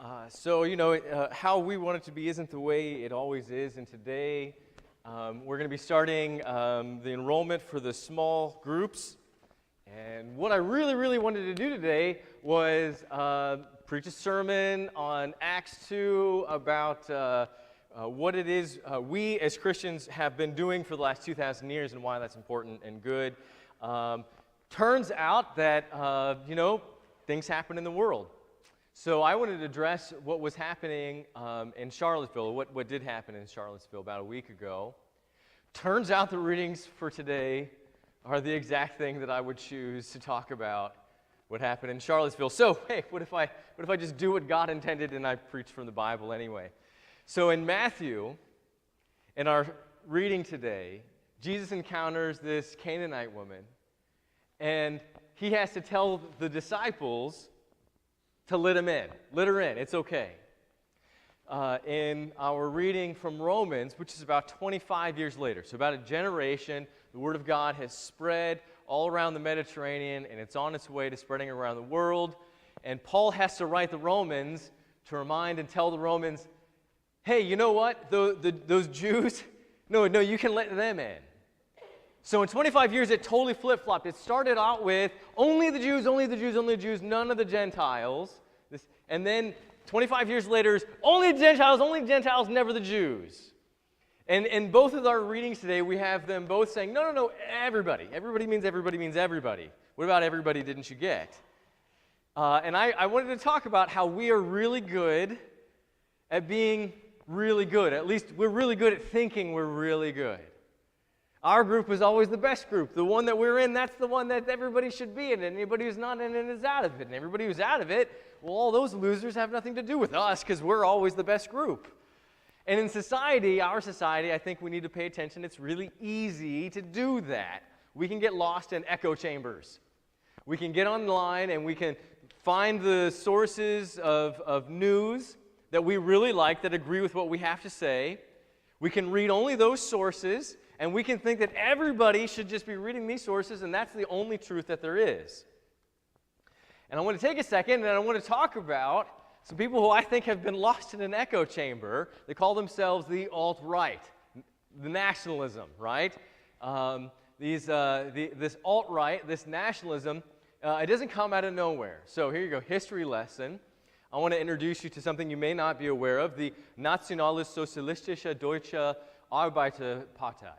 How we want it to be isn't the way it always is. And today, we're going to be starting the enrollment for the small groups. And what I really wanted to do today was preach a sermon on Acts 2 about what it is we as Christians have been doing for the last 2,000 years and why that's important and good. Turns out that, things happen in the world. So I wanted to address what was happening in Charlottesville, what did happen in Charlottesville about a week ago. Turns out the readings for today are the exact thing that I would choose to talk about what happened in Charlottesville. So, hey, what if I just do what God intended and I preach from the Bible anyway? So in Matthew, in our reading today, Jesus encounters this Canaanite woman, and he has to tell the disciples to let her in. It's okay. In our reading from Romans, which is about 25 years later, so about a generation, the Word of God has spread all around the Mediterranean, and it's on its way to spreading around the world. And Paul has to write the Romans to remind and tell the Romans, hey, you know what? Those Jews, no, you can let them in. So in 25 years, it totally flip-flopped. It started out with only the Jews, none of the Gentiles. And then 25 years later, only the Gentiles, never the Jews. And in both of our readings today, we have them both saying, no, everybody. Everybody means everybody. What about everybody didn't you get? And I wanted to talk about how we are really good at being really good. At least we're really good at thinking we're really good. Our group is always the best group. The one that we're in, that's the one that everybody should be in. And anybody who's not in it is out of it. And everybody who's out of it, well, all those losers have nothing to do with us because we're always the best group. And in society, our society, I think we need to pay attention. It's really easy to do that. We can get lost in echo chambers. We can get online and we can find the sources of news that we really like that agree with what we have to say. We can read only those sources. And we can think that everybody should just be reading these sources, and that's the only truth that there is. And I want to take a second, and I want to talk about some people who I think have been lost in an echo chamber. They call themselves the alt-right, the nationalism, right? This alt-right, this nationalism, it doesn't come out of nowhere. So here you go, history lesson. I want to introduce you to something you may not be aware of, the Nationalsozialistische Deutsche Arbeiterpartei.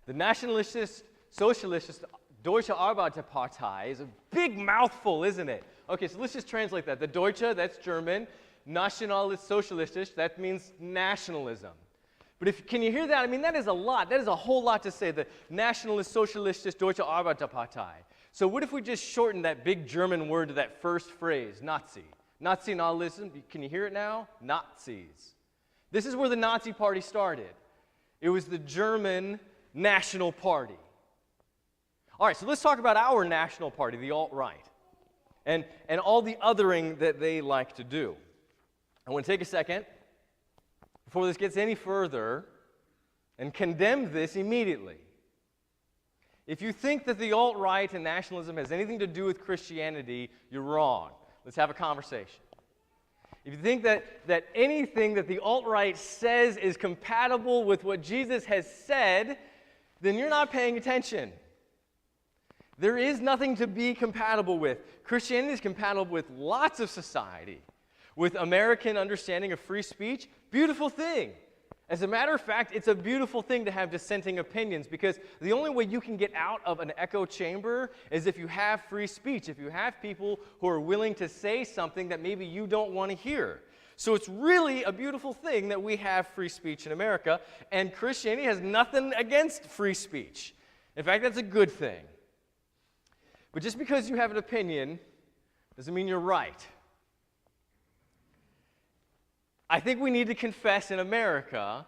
The Nationalist Socialist Deutsche Arbeiterpartei is a big mouthful, isn't it? Okay, so let's just translate that. The Deutsche, that's German. Nationalist Sozialistisch, that means nationalism. But can you hear that? I mean, that is a lot. That is a whole lot to say. The Nationalist Sozialistische Deutsche Arbeiterpartei. So what if we just shorten that big German word to that first phrase, Nazi? Nationalism, can you hear it now? Nazis. This is where the Nazi Party started. It was the German National Party. All right, so let's talk about our national party, the alt-right, and all the othering that they like to do. I want to take a second before this gets any further and condemn this immediately. If you think that the alt-right and nationalism has anything to do with Christianity, you're wrong. Let's have a conversation. If you think that anything that the alt-right says is compatible with what Jesus has said, then you're not paying attention. There is nothing to be compatible with. Christianity is compatible with lots of society. With American understanding of free speech, beautiful thing. As a matter of fact, it's a beautiful thing to have dissenting opinions because the only way you can get out of an echo chamber is if you have free speech, if you have people who are willing to say something that maybe you don't want to hear. So it's really a beautiful thing that we have free speech in America, and Christianity has nothing against free speech. In fact, that's a good thing. But just because you have an opinion doesn't mean you're right. I think we need to confess in America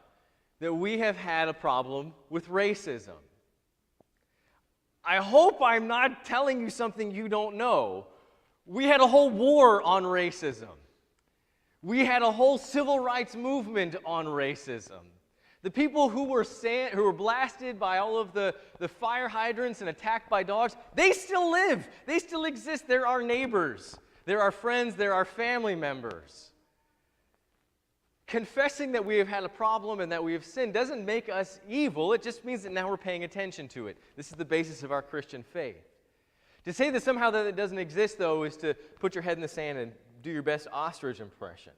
that we have had a problem with racism. I hope I'm not telling you something you don't know. We had a whole war on racism. We had a whole civil rights movement on racism. The people who were blasted by all of the fire hydrants and attacked by dogs, they still live. They still exist. They're our neighbors. They're our friends. They're our family members. confessing that we have had a problem and that we have sinned doesn't make us evil. It just means that now we're paying attention to it. This is the basis of our Christian faith. To say that somehow that it doesn't exist, though, is to put your head in the sand and do your best ostrich impression.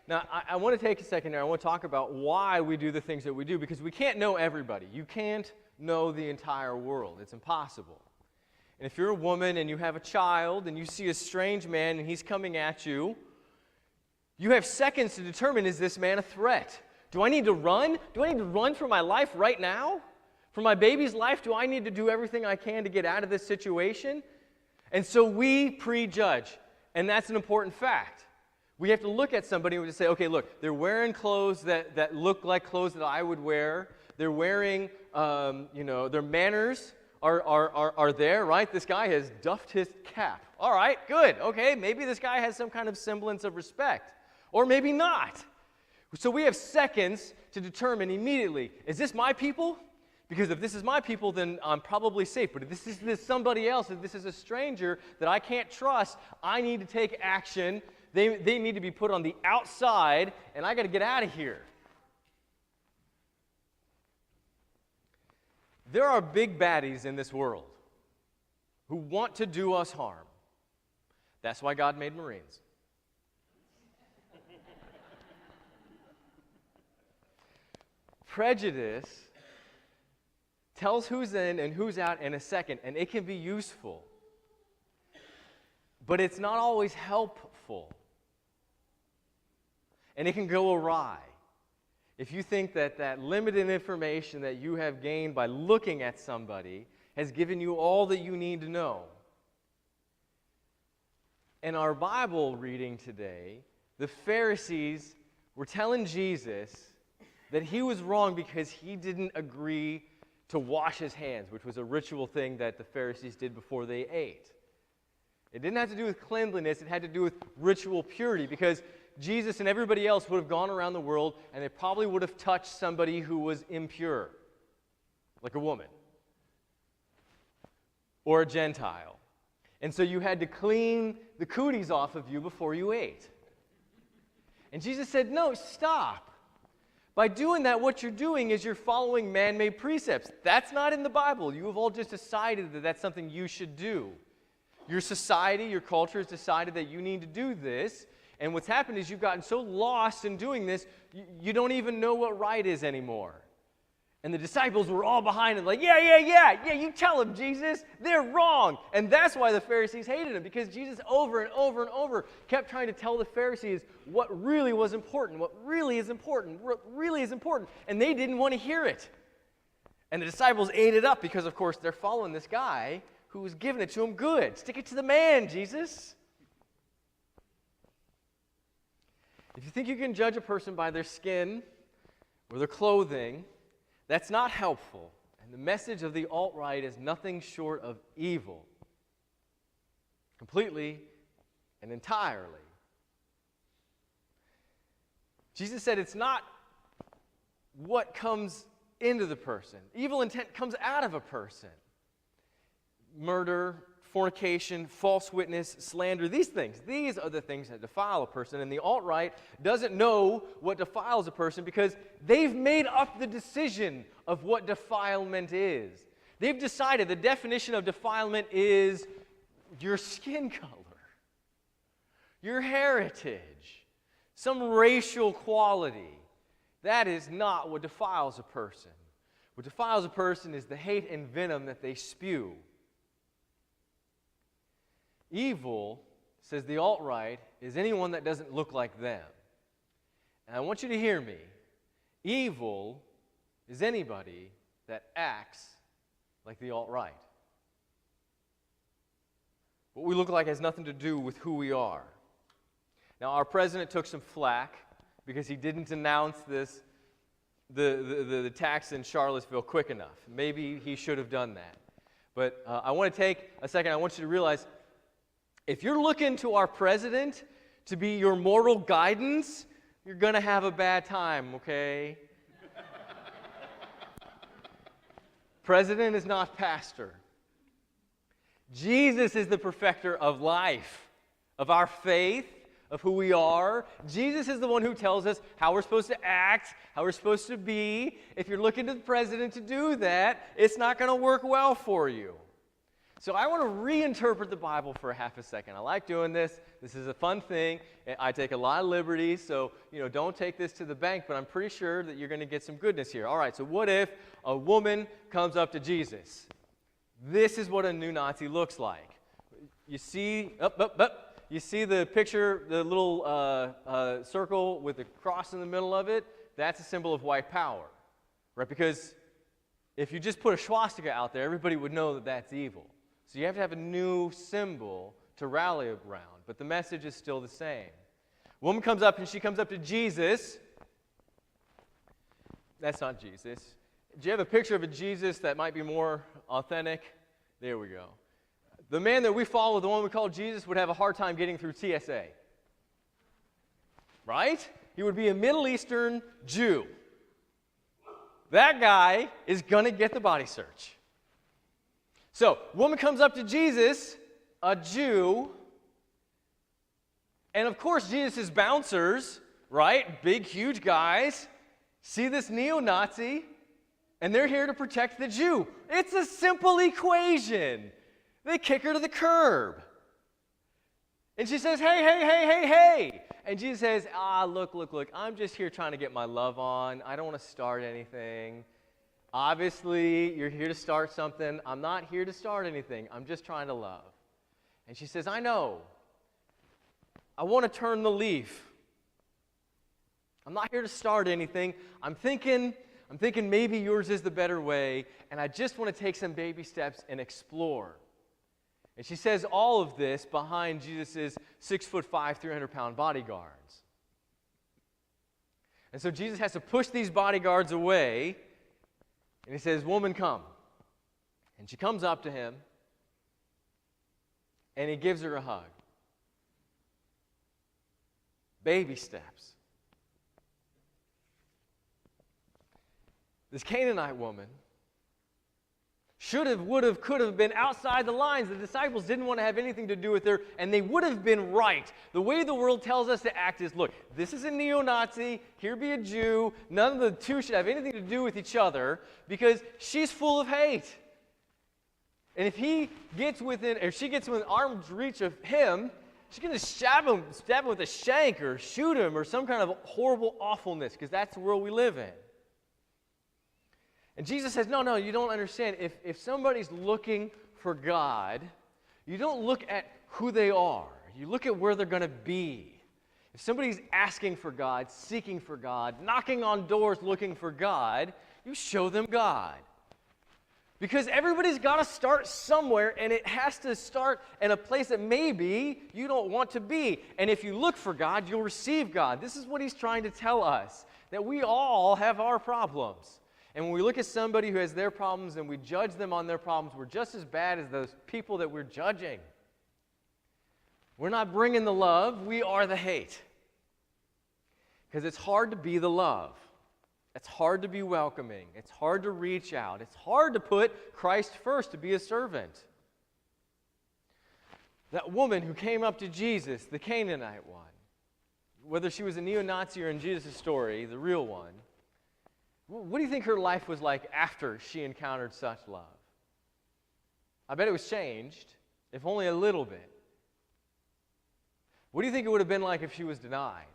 Now, I want to take a second here. I want to talk about why we do the things that we do, because we can't know everybody. You can't know the entire world. It's impossible. And if you're a woman and you have a child and you see a strange man and he's coming at you, you have seconds to determine, is this man a threat? Do I need to run? Do I need to run for my life right now? For my baby's life, do I need to do everything I can to get out of this situation? And so we prejudge, and that's an important fact. We have to look at somebody and just say, okay, look, they're wearing clothes that look like clothes that I would wear. They're wearing, their manners are there, right? This guy has doffed his cap. All right, good. Okay, maybe this guy has some kind of semblance of respect. Or maybe not. So we have seconds to determine immediately, is this my people? Because if this is my people, then I'm probably safe. But if this is somebody else, if this is a stranger that I can't trust, I need to take action. They need to be put on the outside, and I got to get out of here. There are big baddies in this world who want to do us harm. That's why God made Marines. Prejudice tells who's in and who's out in a second, and it can be useful. But it's not always helpful. And it can go awry. If you think that limited information that you have gained by looking at somebody has given you all that you need to know. In our Bible reading today, the Pharisees were telling Jesus that he was wrong because he didn't agree to wash his hands, which was a ritual thing that the Pharisees did before they ate. It didn't have to do with cleanliness, it had to do with ritual purity, because Jesus and everybody else would have gone around the world and they probably would have touched somebody who was impure, like a woman or a Gentile. And so you had to clean the cooties off of you before you ate. And Jesus said, no, stop. By doing that, what you're doing is you're following man-made precepts. That's not in the Bible. You have all just decided that that's something you should do. Your society, your culture has decided that you need to do this. And what's happened is you've gotten so lost in doing this, you don't even know what right is anymore. And the disciples were all behind him like, yeah, you tell them, Jesus, they're wrong. And that's why the Pharisees hated him, because Jesus over and over and over kept trying to tell the Pharisees what really was important, what really is important, what really is important. And they didn't want to hear it. And the disciples ate it up because, of course, they're following this guy who was giving it to them good. Stick it to the man, Jesus. If you think you can judge a person by their skin or their clothing, that's not helpful. And the message of the alt-right is nothing short of evil. Completely and entirely. Jesus said it's not what comes into the person. Evil intent comes out of a person. Murder, fornication, false witness, slander, these are the things that defile a person. And the alt-right doesn't know what defiles a person because they've made up the decision of what defilement is. They've decided the definition of defilement is your skin color, your heritage, some racial quality. That is not what defiles a person. What defiles a person is the hate and venom that they spew. Evil, says the alt-right, is anyone that doesn't look like them. And I want you to hear me. Evil is anybody that acts like the alt-right. What we look like has nothing to do with who we are. Now, our president took some flack because he didn't announce the tax in Charlottesville quick enough. Maybe he should have done that. But I want to take a second. I want you to realize, if you're looking to our president to be your moral guidance, you're going to have a bad time, okay? President is not pastor. Jesus is the perfecter of life, of our faith, of who we are. Jesus is the one who tells us how we're supposed to act, how we're supposed to be. If you're looking to the president to do that, it's not going to work well for you. So I want to reinterpret the Bible for a half a second. I like doing this. This is a fun thing. I take a lot of liberties, so don't take this to the bank, but I'm pretty sure that you're going to get some goodness here. All right, so what if a woman comes up to Jesus? This is what a new Nazi looks like. You see, you see the picture, the little circle with the cross in the middle of it? That's a symbol of white power, right? Because if you just put a swastika out there, everybody would know that that's evil. So you have to have a new symbol to rally around, but the message is still the same. A woman comes up and she comes up to Jesus. That's not Jesus. Do you have a picture of a Jesus that might be more authentic? There we go. The man that we follow, the one we call Jesus, would have a hard time getting through TSA. Right? He would be a Middle Eastern Jew. That guy is going to get the body search. So, woman comes up to Jesus, a Jew, and of course Jesus' bouncers, right, big, huge guys, see this neo-Nazi, and they're here to protect the Jew. It's a simple equation. They kick her to the curb. And she says, hey. And Jesus says, look, I'm just here trying to get my love on. I don't want to start anything. Obviously, you're here to start something. I'm not here to start anything. I'm just trying to love. And she says, I know. I want to turn the leaf. I'm not here to start anything. I'm thinking maybe yours is the better way, and I just want to take some baby steps and explore. And she says all of this behind Jesus' 6'5", 300-pound bodyguards. And so Jesus has to push these bodyguards away, and he says, woman, come. And she comes up to him, and he gives her a hug. Baby steps. This Canaanite woman should have, would have, could have been outside the lines. The disciples didn't want to have anything to do with her, and they would have been right. The way the world tells us to act is, look, this is a neo-Nazi, here be a Jew, none of the two should have anything to do with each other, because she's full of hate. And if she gets within arm's reach of him, she's going to stab him with a shank or shoot him or some kind of horrible awfulness, because that's the world we live in. And Jesus says, no, you don't understand. If somebody's looking for God, you don't look at who they are. You look at where they're going to be. If somebody's asking for God, seeking for God, knocking on doors looking for God, you show them God. Because everybody's got to start somewhere, and it has to start in a place that maybe you don't want to be. And if you look for God, you'll receive God. This is what he's trying to tell us, that we all have our problems. And when we look at somebody who has their problems and we judge them on their problems, we're just as bad as those people that we're judging. We're not bringing the love, we are the hate. Because it's hard to be the love. It's hard to be welcoming. It's hard to reach out. It's hard to put Christ first, to be a servant. That woman who came up to Jesus, the Canaanite one, whether she was a neo-Nazi or in Jesus' story, the real one, what do you think her life was like after she encountered such love? I bet it was changed, if only a little bit. What do you think it would have been like if she was denied?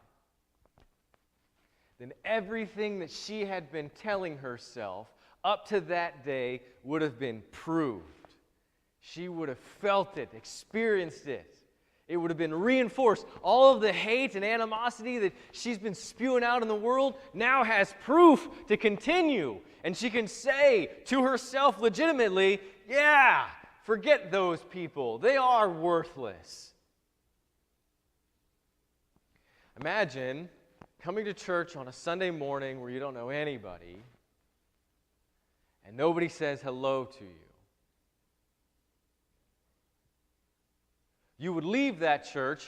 Then everything that she had been telling herself up to that day would have been proved. She would have felt it, experienced it. It would have been reinforced. All of the hate and animosity that she's been spewing out in the world now has proof to continue. And she can say to herself legitimately, yeah, forget those people. They are worthless. Imagine coming to church on a Sunday morning where you don't know anybody and nobody says hello to you. You would leave that church,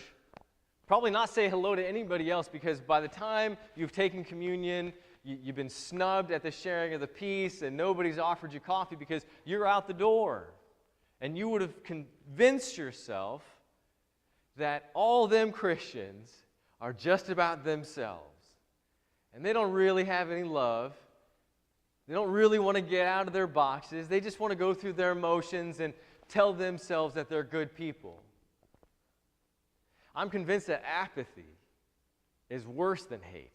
probably not say hello to anybody else, because by the time you've taken communion, you've been snubbed at the sharing of the peace, and nobody's offered you coffee because you're out the door. And you would have convinced yourself that all them Christians are just about themselves. And they don't really have any love. They don't really want to get out of their boxes. They just want to go through their motions and tell themselves that they're good people. I'm convinced that apathy is worse than hate,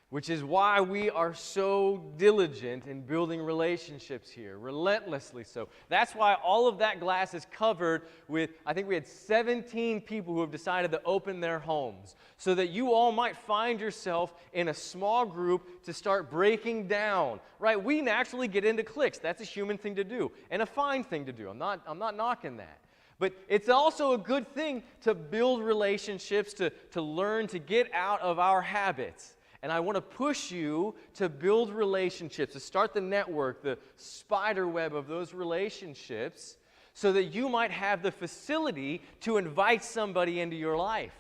which is why we are so diligent in building relationships here, relentlessly so. That's why all of that glass is covered with, I think we had 17 people who have decided to open their homes, so that you all might find yourself in a small group to start breaking down. Right? We naturally get into cliques. That's a human thing to do, and a fine thing to do. I'm not knocking that. But it's also a good thing to build relationships, to learn to get out of our habits. And I want to push you to build relationships, to start the network, the spider web of those relationships, so that you might have the facility to invite somebody into your life.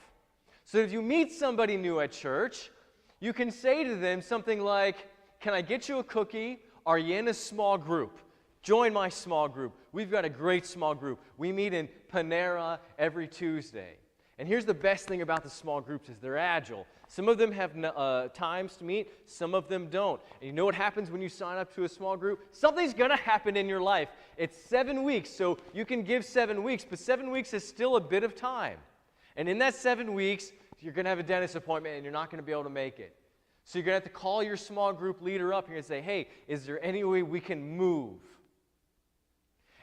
So if you meet somebody new at church, you can say to them something like, "Can I get you a cookie? Are you in a small group? Join my small group. We've got a great small group. We meet in Panera every Tuesday." And here's the best thing about the small groups is they're agile. Some of them have times to meet, some of them don't. And you know what happens when you sign up to a small group? Something's going to happen in your life. It's 7 weeks, so you can give 7 weeks, but 7 weeks is still a bit of time. And in that 7 weeks, you're going to have a dentist appointment and you're not going to be able to make it. So you're going to have to call your small group leader up here and say, "Hey, is there any way we can move?"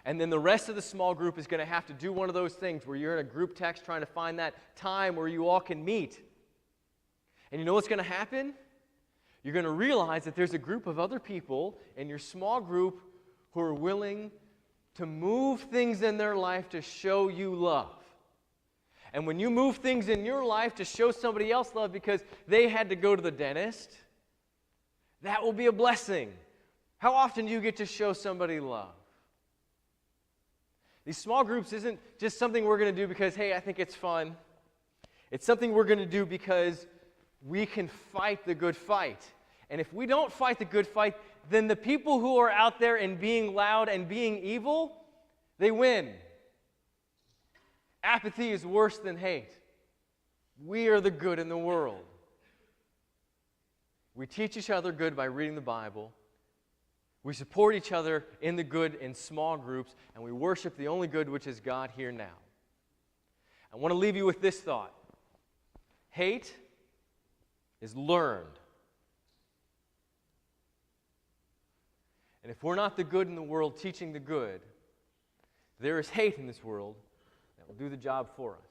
And then the rest of the small group is going to have to do one of those things where you're in a group text trying to find that time where you all can meet. And you know what's going to happen? You're going to realize that there's a group of other people in your small group who are willing to move things in their life to show you love. And when you move things in your life to show somebody else love because they had to go to the dentist, that will be a blessing. How often do you get to show somebody love? These small groups isn't just something we're going to do because, hey, I think it's fun. It's something we're going to do because we can fight the good fight. And if we don't fight the good fight, then the people who are out there and being loud and being evil, they win. Apathy is worse than hate. We are the good in the world. We teach each other good by reading the Bible. We support each other in the good in small groups, and we worship the only good, which is God here now. I want to leave you with this thought. Hate is learned. And if we're not the good in the world teaching the good, there is hate in this world that will do the job for us.